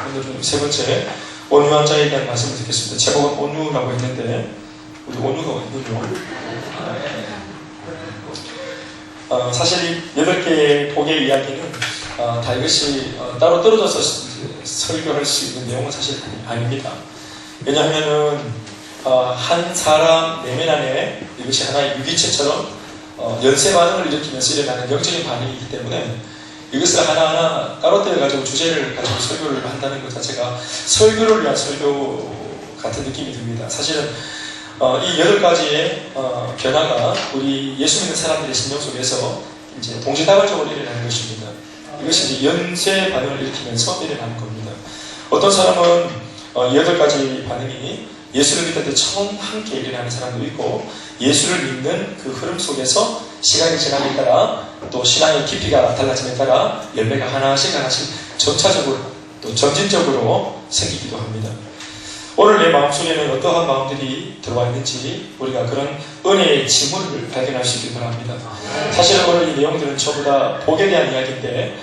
오늘은 세 번째 온유한 자에 대한 말씀을 듣겠습니다. 제목은 온유라고 했는데 우리 온유가 어디군요? 사실 이 8개의 복의 이야기는 다 이것이 따로 떨어져서 설교할 수 있는 내용은 사실 아닙니다. 왜냐하면은 한 사람 내면 안에 이것이 하나의 유기체처럼 연쇄 반응을 일으키면서 일어나는 영적인 반응이기 때문에 이것을 하나하나 따로 떼어가지고 주제를 가지고 설교를 한다는 것 자체가 설교를 위한 설교 같은 느낌이 듭니다. 사실은 이 8가지의 변화가 우리 예수 믿는 사람들의 심령 속에서 이제 동시다발적으로 일어나는 것입니다. 이것이 이제 연쇄 반응을 일으키면서 일어나는 겁니다. 어떤 사람은 이 8가지 반응이 예수를 믿을 때 처음 함께 일어나는 사람도 있고, 예수를 믿는 그 흐름 속에서 시간이 지남에 따라 또 신앙의 깊이가 달라짐에 따라 열매가 하나씩 점차적으로 또 점진적으로 생기기도 합니다. 오늘 내 마음속에는 어떠한 마음들이 들어와 있는지 우리가 그런 은혜의 지물을 발견할 수 있길 바랍니다. 사실 오늘 이 내용들은 전부 다 복에 대한 이야기인데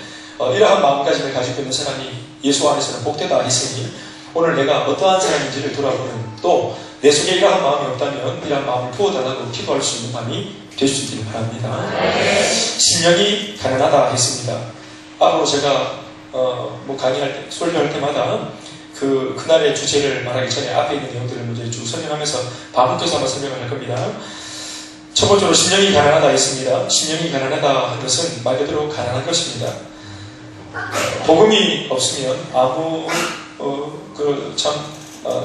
이러한 마음가짐을 가지고 있는 사람이 예수 안에서는 복되다 했으니 오늘 내가 어떠한 사람인지를 돌아보는, 또 내 속에 이러한 마음이 없다면 이러한 마음을 부어달라고 기도할 수 있는 마음이 될 수 있길 바랍니다. 심령이 가난하다 했습니다. 앞으로 제가 강의할 때, 설교할 때마다 그날의 주제를 말하기 전에 앞에 있는 내용들을 먼저 쭉 설명하면서 반복해서 한번 설명을 할 겁니다. 첫 번째로 심령이 가난하다 했습니다. 심령이 가난하다 한 것은 말 그대로 가난한 것입니다. 복음이 없으면 아무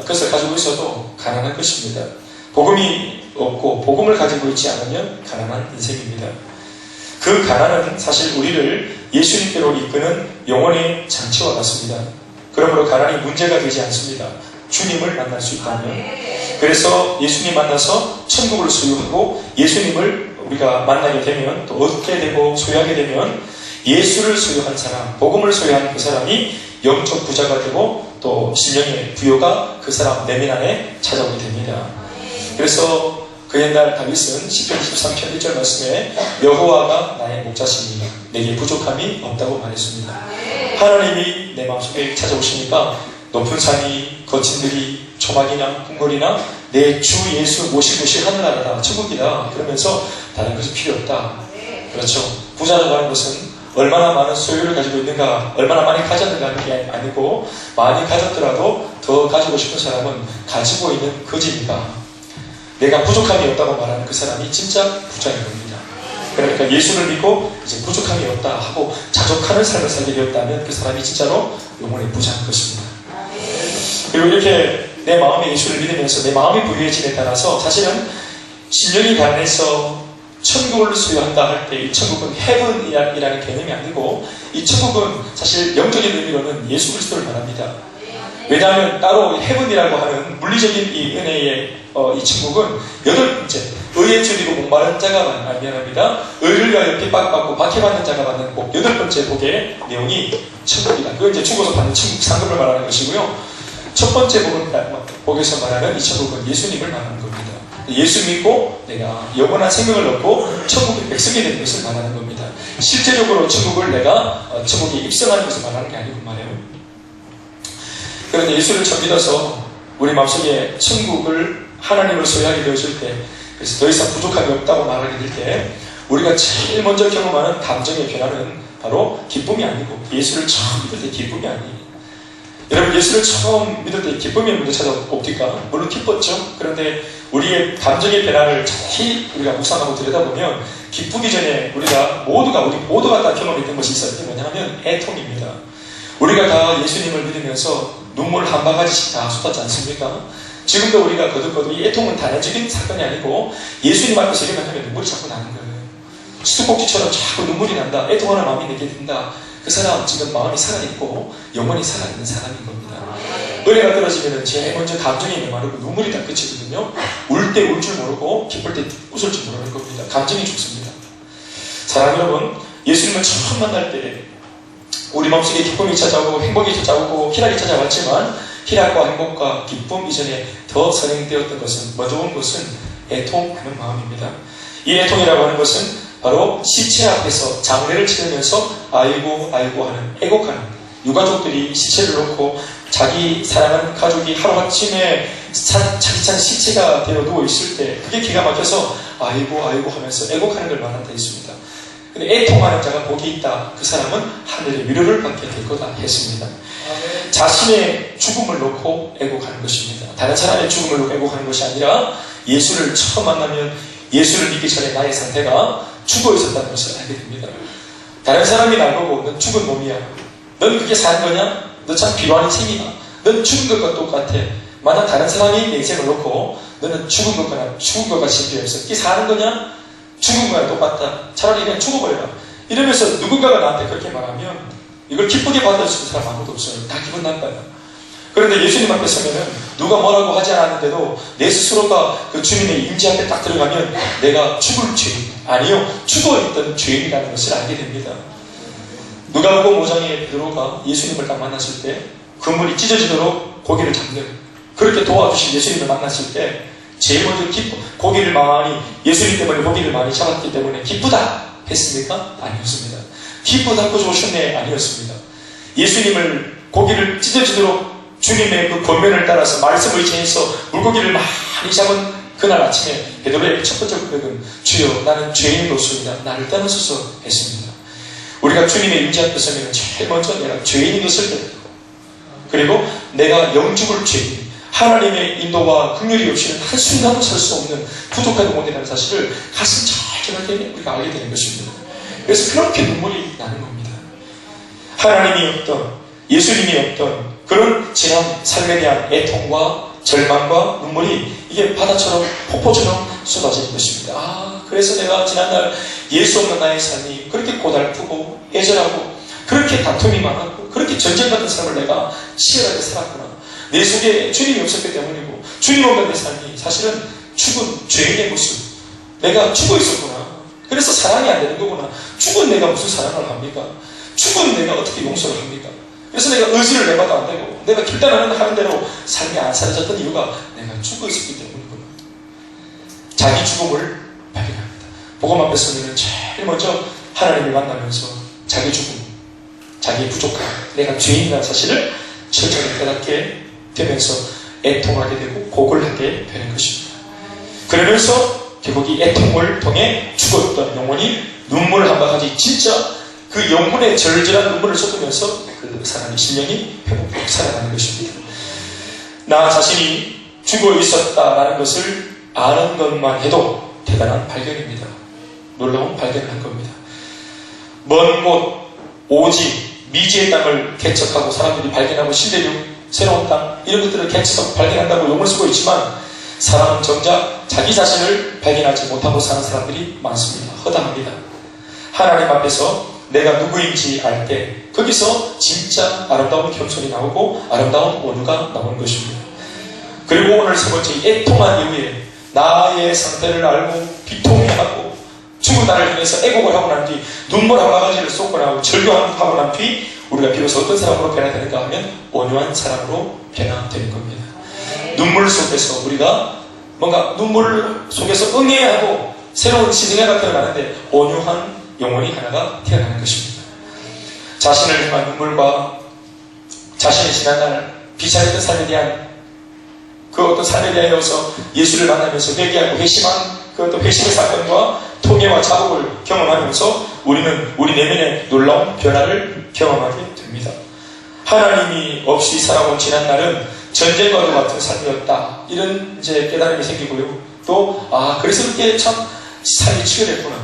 그것을 가지고 있어도 가난한 것입니다. 복음이 없고 복음을 가지고 있지 않으면 가난한 인생입니다. 그 가난은 사실 우리를 예수님께로 이끄는 영혼의 장치와 같습니다. 그러므로 가난이 문제가 되지 않습니다. 주님을 만날 수 있다면. 그래서 예수님 만나서 천국을 소유하고 예수님을 우리가 만나게 되면, 또 얻게 되고 소유하게 되면 예수를 소유한 사람, 복음을 소유한 그 사람이 영적 부자가 되고 또 신령의 부요가 그 사람 내면 안에 찾아오게 됩니다. 그래서 그 옛날 다윗은 시편 23편 1절 말씀에 여호와가 나의 목자십니다. 내게 부족함이 없다고 말했습니다. 하나님이 내 마음속에 찾아오시니까 높은 산이, 거친 들이, 초막이나 궁궐이나 내 주 예수 모시고시 하늘나라다, 천국이다 그러면서 다른 것이 필요 없다. 그렇죠. 부자라고 하는 것은 얼마나 많은 소유를 가지고 있는가, 얼마나 많이 가졌는가 하는 게 아니고, 많이 가졌더라도 더 가지고 싶은 사람은 가지고 있는 거지입니다. 내가 부족함이 없다고 말하는 그 사람이 진짜 부자인 겁니다. 그러니까 예수를 믿고 이제 부족함이 없다 하고 자족하는 삶을 살게 되었다면 그 사람이 진짜로 영혼의 부자인 것입니다. 그리고 이렇게 내 마음에 예수를 믿으면서 내 마음이 부유해짐에 따라서 사실은 신령이 가난해서 천국을 소유한다 할 때 이 천국은 헤븐이라는 개념이 아니고, 이 천국은 사실 영적인 의미로는 예수 그리스도를 말합니다. 왜냐하면 따로 헤븐이라고 하는 물리적인 이 은혜의 이 천국은 8번째, 의에 줄이고 목마른 자가 미안합니다. 의를 위하여 핍박받고 박해받는 자가 받는 복, 8번째 복의 내용이 천국이다. 그건 이제 죽어서 받는 천국 상급을 말하는 것이고요. 첫 번째 복에서 말하는 이 천국은 예수님을 말하는 겁니다. 예수 믿고 내가 영원한 생명을 얻고 천국의 백성이 되는 것을 말하는 겁니다. 실제적으로 천국을 내가 천국에 입성하는 것을 말하는 게 아니고 말이에요. 그런데 예수를 처음 믿어서 우리 마음속에 천국을 하나님을 소유하게 되어질 때, 그래서 더 이상 부족함이 없다고 말하게 될 때 우리가 제일 먼저 경험하는 감정의 변화는 바로 기쁨이 아니고, 예수를 처음 믿을 때 기쁨이 아니에요. 여러분, 예수를 처음 믿을 때 기쁨이 먼저 찾아옵니까? 물론 기뻤죠. 그런데 우리의 감정의 변화를 자세히 우리가 묵상하고 들여다보면 기쁘기 전에 우리 모두가 다 경험했던 것이 있었는데 뭐냐면 애통입니다. 우리가 다 예수님을 믿으면서 눈물 한 바가지씩 다 쏟았지 않습니까? 지금도 우리가 거듭거듭 이 애통은 단연적인 사건이 아니고 예수님 앞에서 일어나면 눈물이 자꾸 나는 거예요. 수도꼭지처럼 자꾸 눈물이 난다. 애통하는 마음이 내게 든다. 그 사람 지금 마음이 살아있고 영혼이 살아있는 사람인 겁니다. 은혜가 떨어지면 제일 먼저 감정이 메마르고 눈물이 다 그치거든요. 울 때 울 줄 모르고 기쁠 때 웃을 줄 모르는 겁니다. 감정이 죽습니다. 사랑하는 여러분, 예수님을 처음 만날 때 우리 마음속에 기쁨이 찾아오고 행복이 찾아오고 희락이 찾아왔지만 희락과 행복과 기쁨 이전에 더 선행되었던 것은, 먼저 온 것은 애통하는 마음입니다. 이 애통이라고 하는 것은 바로 시체 앞에서 장례를 치르면서 아이고 아이고 하는 애곡하는 유가족들이 시체를 놓고 자기 사랑하는 가족이 하루아침에 자기 찬 시체가 되어 누워있을 때 그게 기가 막혀서 아이고 아이고 하면서 애곡하는 걸 만났다 했습니다. 근데 애통하는 자가 복이 있다. 그 사람은 하늘의 위로를 받게 될 거다 했습니다. 자신의 죽음을 놓고 애곡하는 것입니다. 다른 사람의 죽음을 놓고 애곡하는 것이 아니라 예수를 처음 만나면 예수를 믿기 전에 나의 상태가 죽어 있었다는 것을 알게 됩니다. 다른 사람이 나보고 넌 죽은 몸이야. 넌 그게 사는 거냐? 너 참 필요한 인생이야. 넌 죽은 것과 똑같아. 만약 다른 사람이 내 인생을 놓고 너는 죽은 것과 같이 비교해서 이게 사는 거냐? 죽은 거랑 똑같다. 차라리 그냥 죽어버려라. 이러면서 누군가가 나한테 그렇게 말하면 이걸 기쁘게 받아주는 사람 아무도 없어요. 다 기분 나빠요. 그런데 예수님 앞에 서면은 누가 뭐라고 하지 않았는데도 내 스스로가 그 주님의 임재 앞에 딱 들어가면 내가 죽을 죄인, 아니요, 죽어있던 죄인이라는 것을 알게 됩니다. 누가복음 5장에 베드로가 예수님을 딱 만났을 때 그물이 찢어지도록 고기를 잡는, 그렇게 도와주신 예수님을 만났을 때 제일 먼저 고기를 많이, 예수님 때문에 고기를 많이 잡았기 때문에 기쁘다 했습니까? 아니었습니다. 기쁘다고 좋으셨네? 아니었습니다. 예수님을 고기를 찢어지도록 주님의 그 권면을 따라서 말씀을 의지해서 물고기를 많이 잡은 그날 아침에 베드로의 첫 번째 고백은 주여 나는 죄인으로서이다. 나를 떠나소서 했습니다. 우리가 주님의 임재 앞에 서면 제일 먼저 내가 죄인인 것을 깨닫고, 그리고 내가 영죽을 죄인, 하나님의 인도와 긍휼이 없이는 한순간도 살 수 없는 부족한 영혼이라는 사실을 가슴 철저하게 우리가 알게 되는 것입니다. 그래서 그렇게 눈물이 나는 겁니다. 하나님이 없던, 예수님이 없던 그런 지난 삶에 대한 애통과 절망과 눈물이 이게 바다처럼 폭포처럼 쏟아지는 것입니다. 그래서 내가 지난날 예수 없는 나의 삶이 그렇게 고달프고 애절하고 그렇게 다툼이 많았고 그렇게 전쟁 같은 삶을 내가 치열하게 살았구나. 내 속에 주님이 없었기 때문이고 주님 없는 내 삶이 사실은 죽은 죄인의 모습, 내가 죽어 있었구나. 그래서 사랑이 안 되는 거구나. 죽은 내가 무슨 사랑을 합니까? 죽은 내가 어떻게 용서를 합니까? 그래서 내가 의지를 내봐도 안 되고 내가 결단하는 하는 대로 삶이 안 사라졌던 이유가 내가 죽어 있었기 때문이구나. 자기 죽음을 발견합니다. 복음 앞에 서면 제일 먼저 하나님을 만나면서 자기 죽음, 자기 부족함, 내가 죄인이라는 사실을 철저히 깨닫게 되면서 애통하게 되고 곡을 하게 되는 것입니다. 그러면서 결국 이 애통을 통해 죽었던 영혼이 눈물 한 바가지, 진짜 그 영혼의 절절한 눈물을 쏟으면서 그 사람의 심령이 회복되고 살아가는 것입니다. 나 자신이 죽어 있었다라는 것을 아는 것만 해도 대단한 발견입니다. 놀라운 발견을 한 겁니다. 먼 곳, 오지, 미지의 땅을 개척하고 사람들이 발견하고 신대륙, 새로운 땅, 이런 것들을 개척하고 발견한다고 용을 쓰고 있지만 사람은 정작 자기 자신을 발견하지 못하고 사는 사람들이 많습니다. 허당합니다. 하나님 앞에서 내가 누구인지 알 때 거기서 진짜 아름다운 겸손이 나오고 아름다운 온유가 나오는 것입니다. 그리고 오늘 세 번째, 애통한 이후에 나의 상태를 알고 비통해하고 죽은 나를 향해서 애곡을 하고 난 뒤 눈물 한 바가지를 쏟고 나고 절규하고 난 뒤 우리가 비로소 어떤 사람으로 변화되는가 하면 온유한 사람으로 변화되는 겁니다. 눈물 속에서 우리가 뭔가 눈물 속에서 응해야 하고 새로운 시생애가 태어나는데 온유한 영혼이 하나가 태어나는 것입니다. 자신을 향한 눈물과 자신의 지난날 비참했던 삶에 대한 그 어떤 삶에 대하여서 예수를 만나면서 회개하고 회심한 그 어떤 회심의 사건과 통해와 자복을 경험하면서 우리는 우리 내면의 놀라운 변화를 경험하게 됩니다. 하나님이 없이 살아온 지난날은 전쟁과도 같은 삶이었다. 이런 이제 깨달음이 생기고요. 또 그래서 그렇게 참 삶이 치열했구나.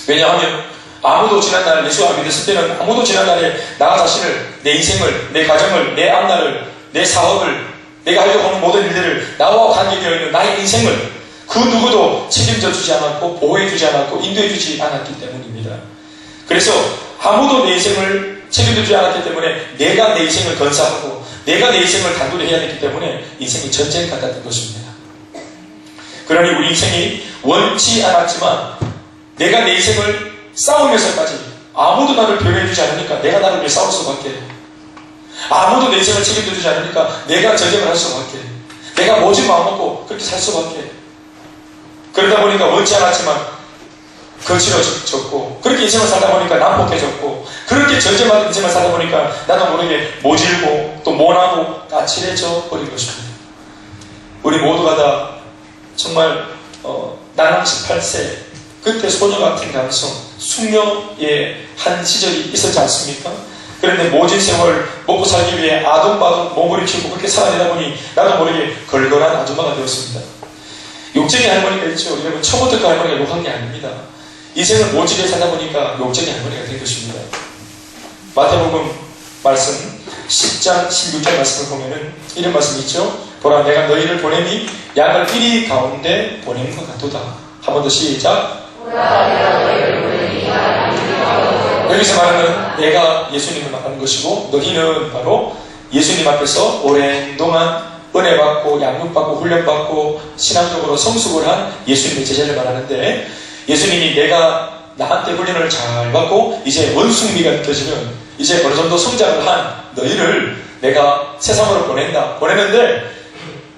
왜냐하면 아무도 지난날 예수가 믿었을 때는 아무도 지난날에 나 자신을, 내 인생을, 내 가정을, 내 앞날을, 내 사업을, 내가 하려고 하는 모든 일들을, 나와 관계되어 있는 나의 인생을 그 누구도 책임져 주지 않았고 보호해 주지 않았고 인도해 주지 않았기 때문입니다. 그래서 아무도 내 인생을 책임져 주지 않았기 때문에 내가 내 인생을 건사하고 내가 내 인생을 단도리 해야 되기 때문에 인생이 전쟁 같았던 것입니다. 그러니 우리 인생이 원치 않았지만 내가 내 인생을 싸우면서까지 아무도 나를 배려해 주지 않으니까 내가 나를 위해 싸울 수밖에, 아무도 내 인생을 책임져 주지 않으니까 내가 전쟁을 할 수밖에, 내가 모진 마음 먹고 그렇게 살 수밖에. 그러다 보니까 원치 않았지만 거칠어졌고 그렇게 인생을 살다 보니까 난폭해졌고 그렇게 절제받은 인생을 살다 보니까 나도 모르게 모질고 또 모나고 까칠해져 버린 것입니다. 우리 모두가 다 정말 나는 18세 그때 소녀 같은 감성 숙녀의 한 시절이 있었지 않습니까? 그런데 모진 세월 먹고 살기 위해 아동바동 몸부림치고 그렇게 살아내다 보니 나도 모르게 걸걸한 아줌마가 되었습니다. 욕쟁이 할머니가 있죠. 여러분 처음부터 그 할머니가 욕한 게 아닙니다. 인생을 모질게 살다 보니까 욕쟁이 할머니가 된 것입니다. 마태복음 말씀 10장 16절 말씀을 보면은 이런 말씀이 있죠. 보라 내가 너희를 보냄이 양을 이리 가운데 보낸 것 같도다. 한 번 더 시작. 보라 내가 너희를 보냄이 양을 이리 가운데. 여기서 말하는 내가 예수님을 말하는 것이고 너희는 바로 예수님 앞에서 오랜 동안 은혜 받고 양육받고 훈련받고 신앙적으로 성숙을 한 예수님의 제자를 말하는데 예수님이 내가 나한테 훈련을 잘 받고 이제 원숭미가 느껴지는 이제 어느 정도 성장을 한 너희를 내가 세상으로 보내는데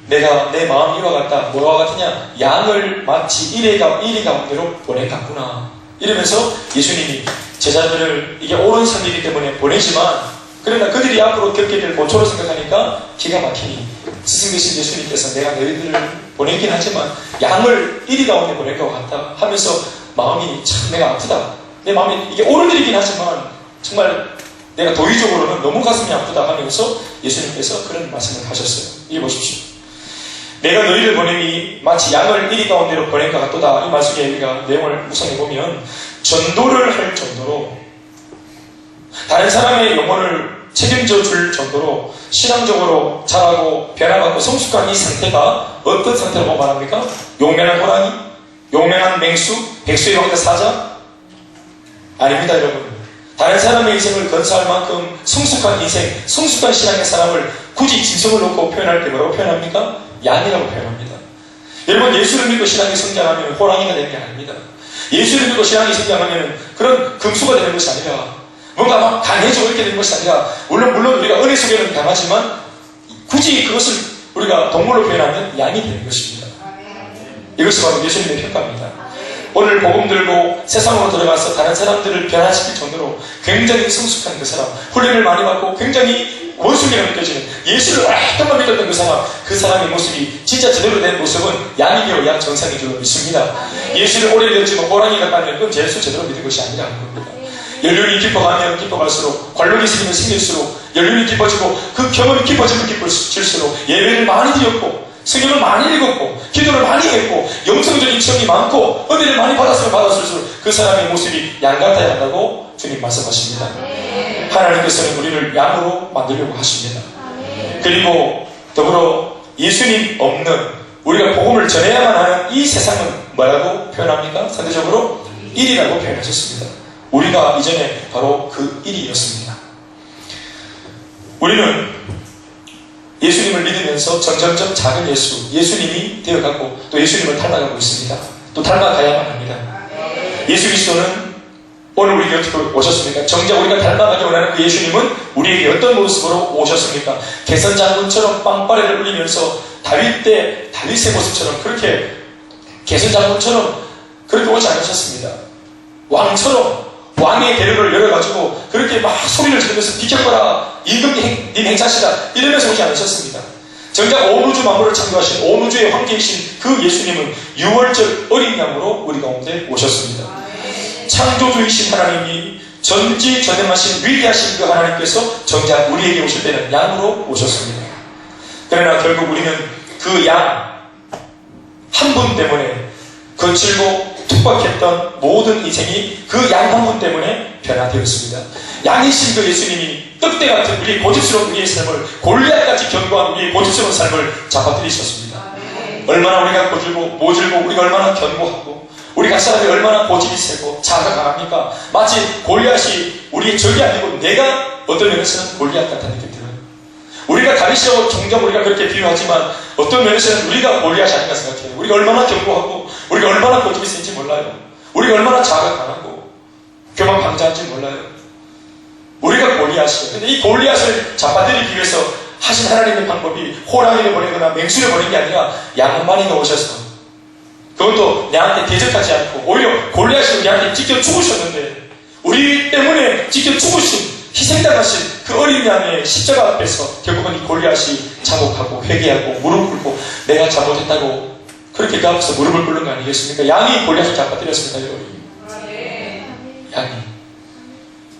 내가 내 마음이 이와 같다. 뭐와 같으냐? 양을 마치 이리 가운데로 보낸 것 같구나. 이러면서 예수님이 제자들을 이게 옳은 삶이기 때문에 보내지만 그러나 그들이 앞으로 겪게 될 고초를 생각하니까 기가 막히니 스승 되신 예수님께서 내가 너희들을 보내긴 하지만 양을 이리 가운데 보낼 것 같다 하면서 마음이 참 내가 아프다. 내 마음이 이게 옳은 일이긴 하지만 정말 내가 도의적으로는 너무 가슴이 아프다 하면서 예수님께서 그런 말씀을 하셨어요. 읽어보십시오. 내가 너희를 보냄이 마치 양을 이리 가운데로 보낸 것 같도다. 이 말씀에 우리가 내용을 묵상해보면 전도를 할 정도로 다른 사람의 영혼을 책임져 줄 정도로 신앙적으로 자라고 변화받고 성숙한 이 상태가 어떤 상태라고 말합니까? 용맹한 호랑이? 용맹한 맹수? 백수의 왕자 사자? 아닙니다 여러분. 다른 사람의 인생을 건사할 만큼 성숙한 인생, 성숙한 신앙의 사람을 굳이 짐승을 놓고 표현할 때 뭐라고 표현합니까? 양이라고 표현합니다. 여러분 예수를 믿고 신앙이 성장하면 호랑이가 되는 게 아닙니다. 예수를 믿고 신앙이 성장하면 그런 금수가 되는 것이 아니라 뭔가 막 강해지고 이렇게 되는 것이 아니라 물론 우리가 은혜 속에는 강하지만 굳이 그것을 우리가 동물로 표현하면 양이 되는 것입니다. 이것이 바로 예수님의 평가입니다. 오늘 복음 들고 세상으로 들어가서 다른 사람들을 변화시킬 정도로 굉장히 성숙한 그 사람, 훈련을 많이 받고 굉장히 원숭이라고 느껴지는 예수를 오랫동안 믿었던 그 사람의 모습이 진짜 제대로 된 모습은 양이요 정상인 줄 믿습니다. 예수를 오래 믿었지만 호랑이 같다면 그건 예수 제대로 믿은 것이 아니라는 겁니다. 연륜이 깊어가면 깊어갈수록 관록이 생기면 생길수록 연륜이 깊어지고 그 경험이 깊어지면 깊어질수록 예배를 많이 드렸고 성경을 많이 읽었고 기도를 많이 했고 영성적인 체험이 많고 은혜를 많이 받았을수록 그 사람의 모습이 양 같아야 한다고 주님 말씀하십니다. 하나님께서는 우리를 양으로 만들려고 하십니다. 그리고 더불어 예수님 없는 우리가 복음을 전해야만 하는 이 세상은 뭐라고 표현합니까? 상대적으로 일이라고 표현하셨습니다. 우리가 이전에 바로 그 일이었습니다. 우리는 예수님을 믿으면서 점점점 작은 예수님이 되어가고 또 예수님을 닮아가고 있습니다. 또 닮아가야만 합니다. 예수 그리스도는 오늘 우리 곁에 오셨습니까? 정작 우리가 닮아가기 원하는 그 예수님은 우리에게 어떤 모습으로 오셨습니까? 개선장군처럼 빵빠레를 울리면서 다윗의 모습처럼 그렇게 개선장군처럼 그렇게 오지 않으셨습니다. 왕처럼 왕의 대로를 열어가지고 그렇게 막 소리를 지르면서 비켜봐라 임금님 행차시다 이러면서 오지 않으셨습니다. 정작 온 우주 만물을 창조하신 온 우주의 황제이신 그 예수님은 6월절 어린 양으로 우리 가운데 오셨습니다. 창조주이신 하나님이 전지전능하신 위대하신 그 하나님께서 정작 우리에게 오실 때는 양으로 오셨습니다. 그러나 결국 우리는 그 양 한 분 때문에 거칠고 툭박했던 모든 인생이 그 양 한 분 때문에 변화되었습니다. 양이신 그 예수님이 떡대 같은 우리의 고집스러운 우리의 삶을 골리앗같이 견고한 우리의 고집스러운 삶을 잡아들이셨습니다. 얼마나 우리가 모질고 우리가 얼마나 견고하고 우리 각 사람이 얼마나 고집이 세고 자아가 강합니까? 마치 골리앗이 우리의 적이 아니고 내가 어떤 면에서는 골리앗 같다는 느낌이 들어요. 우리가 다윗이라고 종종 우리가 그렇게 비유하지만 어떤 면에서는 우리가 골리앗이 아닌가 생각해요. 우리가 얼마나 견고하고 우리가 얼마나 고집이 센지 몰라요. 우리가 얼마나 자아가 강하고 교만방자한지 몰라요. 우리가 골리앗이에요. 근데 이 골리앗을 잡아들이기 위해서 하신 하나님의 방법이 호랑이를 보내거나 맹수를 보낸 게 아니라 양 한 마리가 오셔서 그것도 내한테 대적하지 않고 오히려 골리앗이 우리한테 찢겨 죽으셨는데 우리 때문에 직접 죽으신, 희생당하신 그 어린 양의 십자가 앞에서 결국은 이 골리앗이 자복하고 회개하고 무릎 꿇고 내가 잘못했다고 그렇게 그 앞에서 무릎을 꿇는 거 아니겠습니까? 양이 골리앗을 잡아뜨렸습니다, 여러분.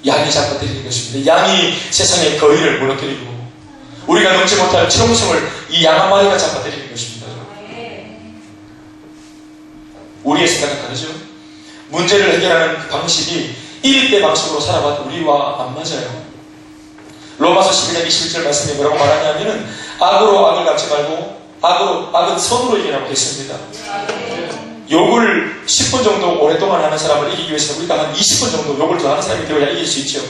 양이 잡아뜨리는 것입니다. 양이 세상의 거의를 무너뜨리고 우리가 넘지 못할 정성을 이 양 한 마리가 잡아뜨리는 것입니다. 우리의 생각은 다르죠? 문제를 해결하는 그 방식이 1대 방식으로 살아봐도 우리와 안 맞아요. 로마서 12장 21절 말씀이 뭐라고 말하냐면은 악으로 악을 갚지 말고 악은 선으로 이기라고 했습니다. 욕을 10분 정도 오랫동안 하는 사람을 이기기 위해서는 우리가 한 20분 정도 욕을 더 하는 사람이 되어야 이길 수 있죠.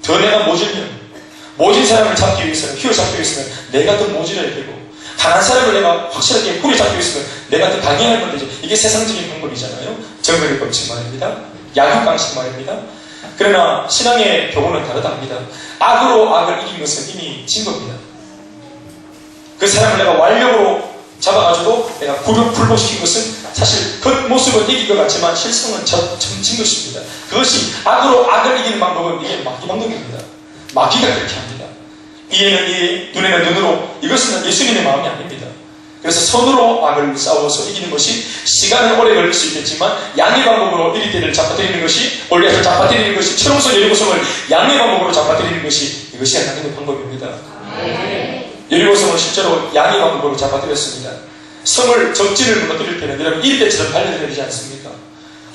더 내가 모진 사람을 잡기 위해서는, 휘어잡기 위해서는 내가 더 모질해야 되고, 강한 사람을 내가 확실하게 후려잡기 위해서는 내가 더 강해야 되죠. 이게 세상적인 방법이잖아요. 정글의 법칙 말입니다. 양육 방식 말입니다. 그러나 신앙의 교훈은 다르답니다. 악으로 악을 이긴 것은 이미 진 겁니다. 그 사람을 내가 완력으로 잡아가지고 내가 굴복시킨 것은 사실 겉모습은 이긴 것 같지만 실성은 진 것입니다. 그것이 악으로 악을 이기는 방법은 이게 마귀 방법입니다. 마귀가 그렇게 합니다. 이에는 이, 눈에는 눈으로. 이것은 예수님의 마음이 아닙니다. 그래서 선으로 악을 싸워서 이기는 것이 시간은 오래 걸릴 수 있겠지만 양의 방법으로 1위대를 잡아뜨리는 것이, 골리앗을 잡아뜨리는 것이, 철옹성 여리고성을 양의 방법으로 잡아뜨리는 것이, 이것이 하나님의 방법입니다. 여리고성은 실제로 양의 방법으로 잡아뜨렸습니다. 성을 적진을 무너뜨릴 때는 여러분 1위대처럼 달려들어야 되지 않습니까?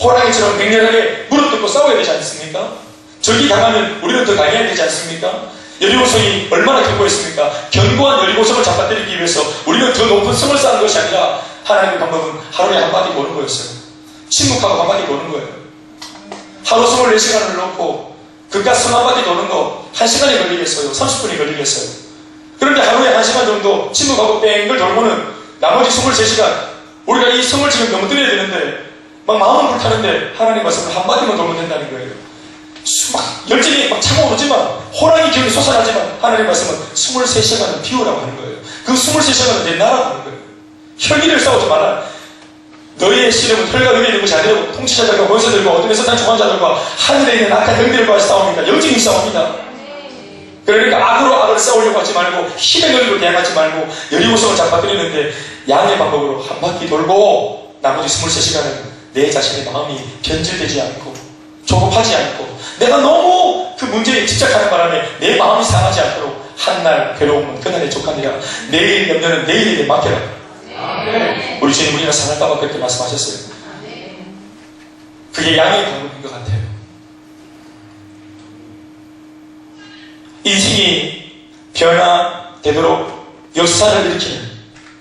호랑이처럼 맹렬하게 무릎 꿇고 싸워야 되지 않습니까? 적이 강하면 우리는 더 강해야 되지 않습니까? 여리고성이 얼마나 견고했습니까? 견고한 여리고성을 잡아뜨리기 위해서 우리는 더 높은 성을 쌓는 것이 아니라 하나님의 방법은 하루에 한 바퀴 도는 거였어요. 침묵하고 한 바퀴 도는 거예요. 하루 24시간을 놓고 그깟 성 한 바퀴 도는 거 1시간이 걸리겠어요? 30분이 걸리겠어요? 그런데 하루에 1시간 정도 침묵하고 뺑글 돌고는 나머지 23시간 우리가 이 성을 지금 넘어뜨려야 되는데 막 마음은 불타는데 하나님 말씀을 한 바퀴만 돌면 된다는 거예요. 막 열정이 막 차가오르지만 호랑이 기운이 솟아나지만 하나님 말씀은 23시간을 비우라고 하는 거예요. 그 23시간은 내 나라고 하는 거예요. 혈기를 싸우지 마라. 너희의 씨름은 혈과 육에 있는 것이 아니라 통치자들과 원수들과 어둠의 세상 주관자들과 하늘에 있는 악한 영들과의 싸움입니다. 영적인 싸움입니다. 그러니까 악으로 악을 싸우려고 하지 말고 힘의 논리로 대항하지 말고 여리고성을 잡아뜨리는데 양의 방법으로 한 바퀴 돌고 나머지 23시간은 내 자신의 마음이 변질되지 않고 조급하지 않고 내가 너무 그 문제에 집착하는 바람에 내 마음이 상하지 않도록 한날 괴로움은 그날의 족하니라. 내일 염려는 내일에게 맡겨라. 우리 주님 우리가 상할까봐 그렇게 말씀하셨어요. 그게 양의 방법인 것 같아요. 인생이 변화되도록 역사를 일으키는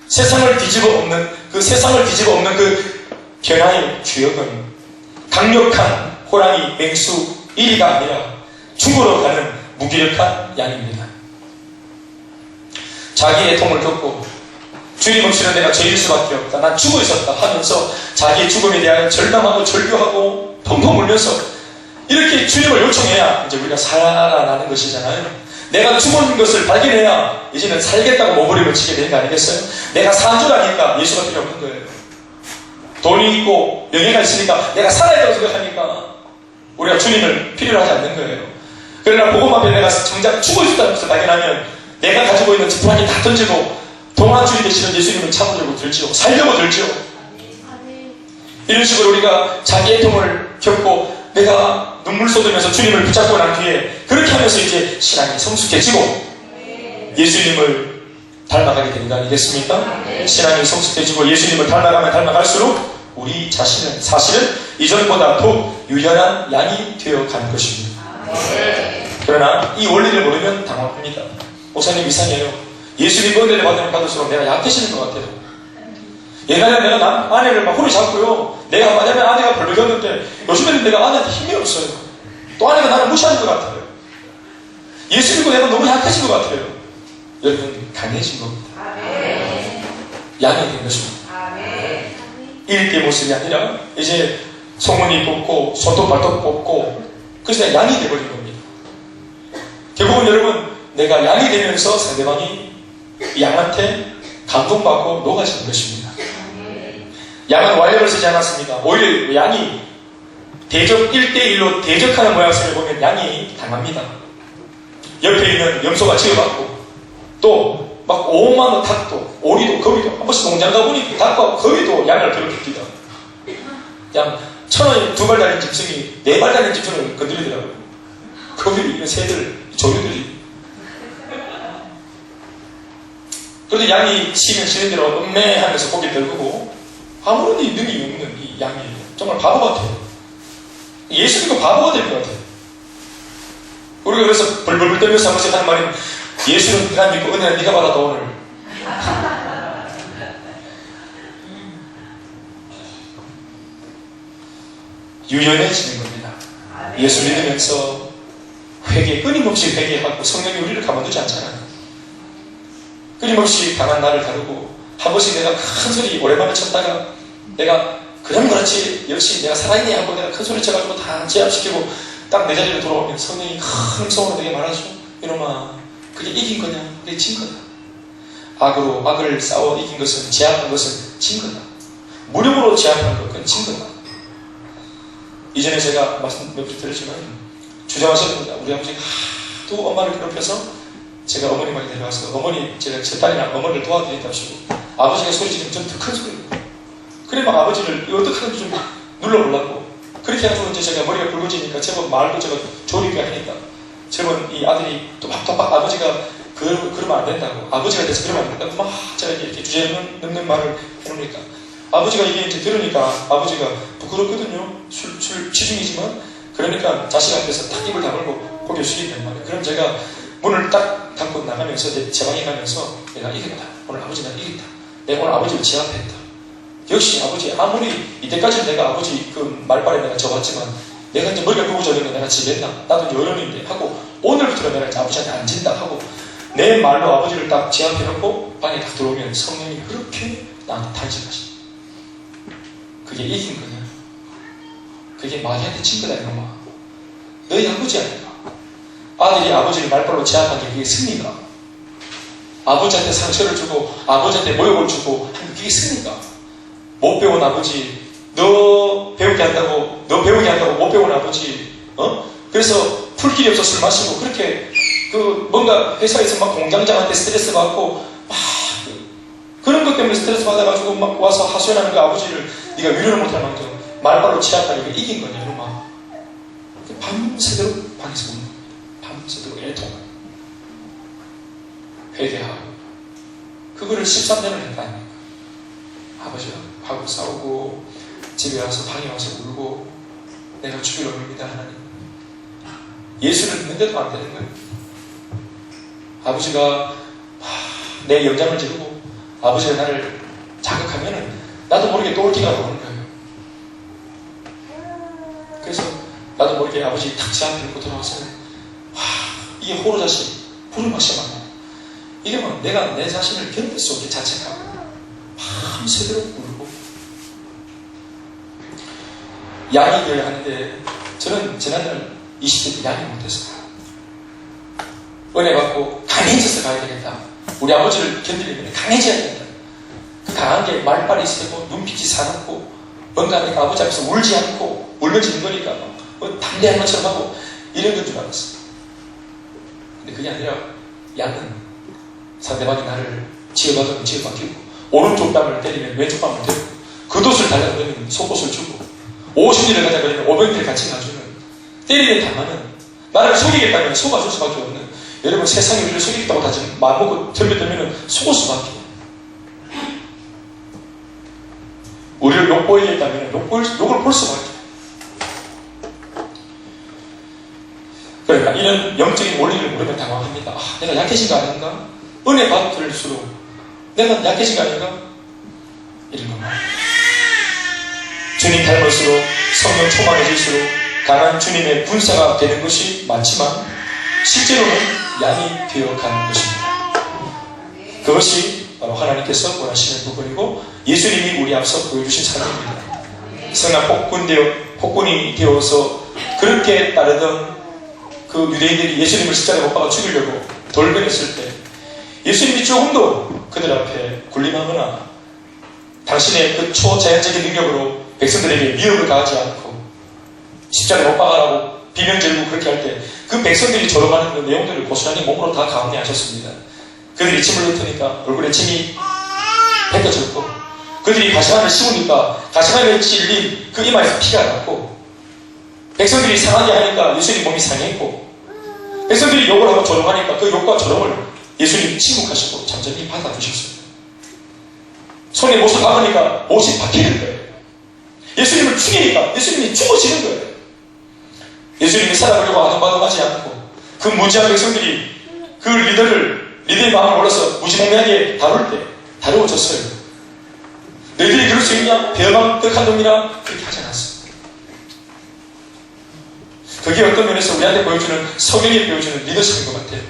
세상을 뒤집어 엎는 그 변화의 주역은 강력한 호랑이, 맹수, 1위가 아니라 죽으러 가는 무기력한 양입니다. 자기의 애통을 겪고 주님 없이는 내가 죄일 수밖에 없다. 난 죽어 있었다 하면서 자기의 죽음에 대한 절망하고 절규하고 펑펑 울면서 이렇게 주님을 요청해야 이제 우리가 살아나는 것이잖아요. 내가 죽은 것을 발견해야 이제는 살겠다고 몸부림을 치게 되는 거 아니겠어요? 내가 산 줄 아니까 예수가 필요 없는 거예요. 돈이 있고 명예가 있으니까 내가 살아야 된다고 생각하니까 우리가 주님을 필요로 하지 않는 거예요. 그러나 복음 앞에 내가 정작 죽어 있었다는 것을 발견하면 내가 가지고 있는 지푸라기 다 던지고 동안주의 되시는 예수님을 참으려고 들지요. 살려고 들지요. 이런 식으로 우리가 자기 애통을 겪고 내가 눈물 쏟으면서 주님을 붙잡고 난 뒤에 그렇게 하면서 이제 신앙이 성숙해지고 예수님을 닮아가게 되는 거 아니겠습니까? 신앙이 성숙해지고 예수님을 닮아가면 닮아갈수록 우리 자신은 사실은 이전보다 더 유연한 양이 되어가는 것입니다. 그러나 이 원리를 모르면 당황합니다. 목사님 이상해요. 예수님 은혜를 받으면 받을수록 내가 약해지는 것 같아요. 옛날에 내가 아내를 막 후려잡고요. 내가 만약에 아내가 벌거졌는데 요즘에는 내가 아내한테 힘이 없어요. 또 아내가 나를 무시하는 것 같아요. 예수 믿고 내가 너무 약해진 것 같아요. 여러분 강해진 겁니다. 양이 된 것입니다. 1대 모습이 아니라 이제 소문이 뽑고 손톱 발톱 뽑고 그래서 양이 되어버린 겁니다. 결국은 여러분 내가 양이 되면서 상대방이 양한테 감동받고 녹아지는 것입니다. 양은 완력을 쓰지 않았습니다. 오히려 양이 대적 1대1로 대적하는 모양새를 보면 양이 당합니다. 옆에 있는 염소가 지어받고 또 막 오만 닭도 오리도 거위도 한 번씩 농장 가보니 닭과 거위도 양을 괴롭힙니다. 양 1,000원에 2발 달린 짐승이 4발 달린 짐승을 건드리더라고요. 거위들이 이런 새들 조류들이. 그래도 양이 쉬면 쉬는 대로 음매하면서 고개를 들고 아무런 능이 없는 이 양이에요. 정말 바보 같아요. 예수 믿고 바보가 될 것 같아요. 우리가 그래서 벌벌벌 떨면서 한 번씩 하는 말이 예수는 난 믿고 은혜는 네가 받아도 오늘. 유연해지는 겁니다. 예수 믿으면서 끊임없이 회개하고 성령이 우리를 가만두지 않잖아요. 끊임없이 당한 나를 다루고 한 번씩 내가 큰 소리 오랜만에 쳤다가 내가 그럼 그렇지 역시 내가 살아있네 하고 내가 큰 소리 쳐가지고 다 제압시키고 딱 내 자리로 돌아오면 성령이 큰 소원을 내게 말하죠. 이놈아 그게 이긴 거냐? 그게 진 거다. 악을 싸워 이긴 것은 제압한 것은 진 거다. 무력으로 제압한 것 그건 진 거다. 이전에 제가 말씀 몇 번 드렸지만 주장하셨습니다. 우리 아버지가 하도 엄마를 괴롭혀서 제가 어머님에게 데려와서 제가 제 딸이나 어머니를 도와드린다 하시고 아버지가 소리 지르면 좀 더 큰 소리로 그래 막 아버지를 어떻게 하는지 좀 눌러보려고 그렇게 해가지고 이제 제가 머리가 굵어지니까 제법 말도 제가 조리게 하니까 제법 이 아들이 또박또박 아버지가 그러면 안 된다고 아버지가 돼서 그러면 안 된다고 막 제가 이렇게 주제에 넣는 말을 해놓으니까 아버지가 이게 이제 들으니까 아버지가 부끄럽거든요. 술 취중이지만 그러니까 자식한테서 딱 입을 다물고 고개를 숙인단 말이에요. 그럼 제가 문을 딱 닫고 나가면서 제 방에 가면서 내가 이겼다. 오늘 아버지 난 이겼다. 내가 오늘 아버지를 제압했다. 역시 아버지 아무리 이때까지는 내가 아버지 그 말발에 내가 져봤지만 내가 이제 머리가 굵어져서 내가 지겠나 나도 여론인데 하고 오늘부터 내가 이제 아버지한테 안 진다 하고 내 말로 아버지를 딱 제압해놓고 방에 딱 들어오면 성령이 그렇게 나한테 탄식하시다. 그게 이긴 거냐? 그게 마귀한테 친 거다 이놈아. 너희 아버지 아닌가? 아들이 아버지를 말발로 제압한 게 그게 승리가? 아버지한테 상처를 주고 아버지한테 모욕을 주고 하는 그게 승리가? 못 배운 아버지, 너 배우게 한다고 못 배운 아버지, 그래서 풀 길이 없어 술 마시고 그렇게 뭔가 회사에서 막 공장장한테 스트레스 받고 막 그런 것 때문에 스트레스 받아가지고 막 와서 하소연하는 그 아버지를 네가 위로를 못할 만큼 말발로 제압하니까 이긴 거냐 이놈아. 밤새도록 방에서 우는 겁니다. 밤새도록 애통하고 회개하고 그거를 13년을 했다 아닙니까? 아버지하고 싸우고 집에 와서 방에 와서 울고 내가 죽일 놈입니다 하나님. 예수를 믿는데도 안 되는 거예요. 아버지가 내 염장을 지르고 아버지가 나를 자극하면은 나도 모르게 또올기가 나오는 거예요. 그래서 나도 모르게 아버지 탁 제 앞에 놓고 돌아와서 이게 호로자식 부르마시만 이러면 내가 내 자신을 견딜 수 없게 자책하고 밤새도록 울고 양이 되어야 하는데 저는 지난날 20대 때 양이 못했어요. 은혜 받고 강해져서 가야 되겠다. 우리 아버지를 견디려면 강해져야 된다. 그 강한 게 말빨이 세고 눈빛이 사납고 뭔가 내가 아버지 앞에서 울지 않고 울면 지는 거니까 담대한 것처럼 하고 이런 건 줄 알았어요. 근데 그게 아니라 양은 상대방이 나를 지어박으면 지어박히고 오른쪽 뺨을 때리면 왼쪽 뺨을 때리고 겉옷을 달라버리면 속옷을 주고 50리를 가져가려면 500리를 같이 가주는 때리는 당하는 나를 속이겠다면 속아줄 수밖에 없는 여러분 세상이 우리를 속이겠다고 다 지금 마음먹고 덤벼들면 속을 수밖에 우리를 욕보이겠다면 욕을 볼 수밖에. 그러니까 이런 영적인 원리를 모르면 당황합니다. 내가 약해진 거 아닌가? 은혜 받을수록 내가 약해진 거 아닌가? 이런 겁니다. 주님 닮을수록 성령 충만해질수록 강한 주님의 군사가 되는 것이 맞지만 실제로는 양이 되어가는 것입니다. 그것이 바로 하나님께서 원하시는 부분이고 예수님이 우리 앞서 보여주신 삶입니다. 성난 폭군이 되어서 그렇게 따르던 그 유대인들이 예수님을 십자가에 못 박아 죽이려고 돌변했을 때 예수님이 조금도 그들 앞에 군림하거나 당신의 그 초자연적인 능력으로 백성들에게 미움을 가하지 않고 십자가 못 박아라고 비명 지르고 그렇게 할 때 그 백성들이 졸업하는 그 내용들을 고스란히 몸으로 다 가운데하셨습니다. 그들이 침을 뱉으니까 얼굴에 침이 뱉어졌고, 그들이 가시관을 씌우니까 가시관에 찔린 그 이마에서 피가 났고, 백성들이 상하게 하니까 예수님 몸이 상했고, 백성들이 욕을 하고 조롱하니까 그 욕과 조롱을 예수님 침묵하시고 잠잠히 받아두셨습니다. 손에 못을 박으니까 못이 박히는 거예요. 예수님을 죽이니까 예수님이 죽어지는 거예요. 예수님이 살아가려고 아둥바둥하지 않고 그 무지한 백성들이 그 리더의 마음을 몰라서 무지몽매하게 다룰 때 다루어졌어요. 너희들이 그럴 수 있냐? 배어망덕한 놈이라 그렇게 하지 않았습니다. 그게 어떤 면에서 우리한테 보여주는, 성경이 보여주는 리더십인 것 같아요.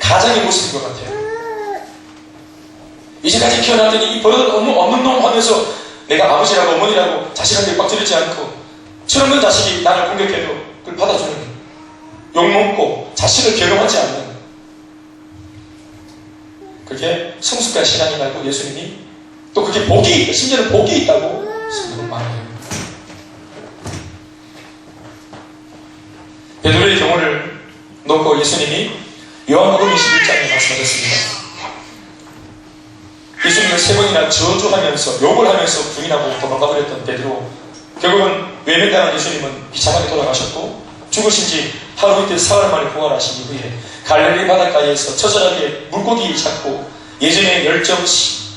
가정의 모습인 것 같아요. 이제까지 키워놨더니 이 버릇 없는 놈 하면서 내가 아버지라고 어머니라고 자식한테 빡지르지 않고, 철없는 자식이 나를 공격해도 그걸 받아주는, 욕먹고 자식을 괴로워하지 않는, 그게 성숙한 신앙이 말고 예수님이 또 그게 복이 있다, 심지어는 복이 있다고 성경은 말해요. 베드로의 경우를 놓고 예수님이 요한복음 21장에 말씀하셨습니다. 예수님을 3번이나 저주하면서 욕을 하면서 부인하고 도망가버렸던 베드로, 결국은 외면당한 예수님은 비참하게 돌아가셨고, 죽으신 지 하루 이틀 사흘 만에 부활하신 이후에 갈릴리 바닷가에서 처절하게 물고기 잡고 예전의 열정,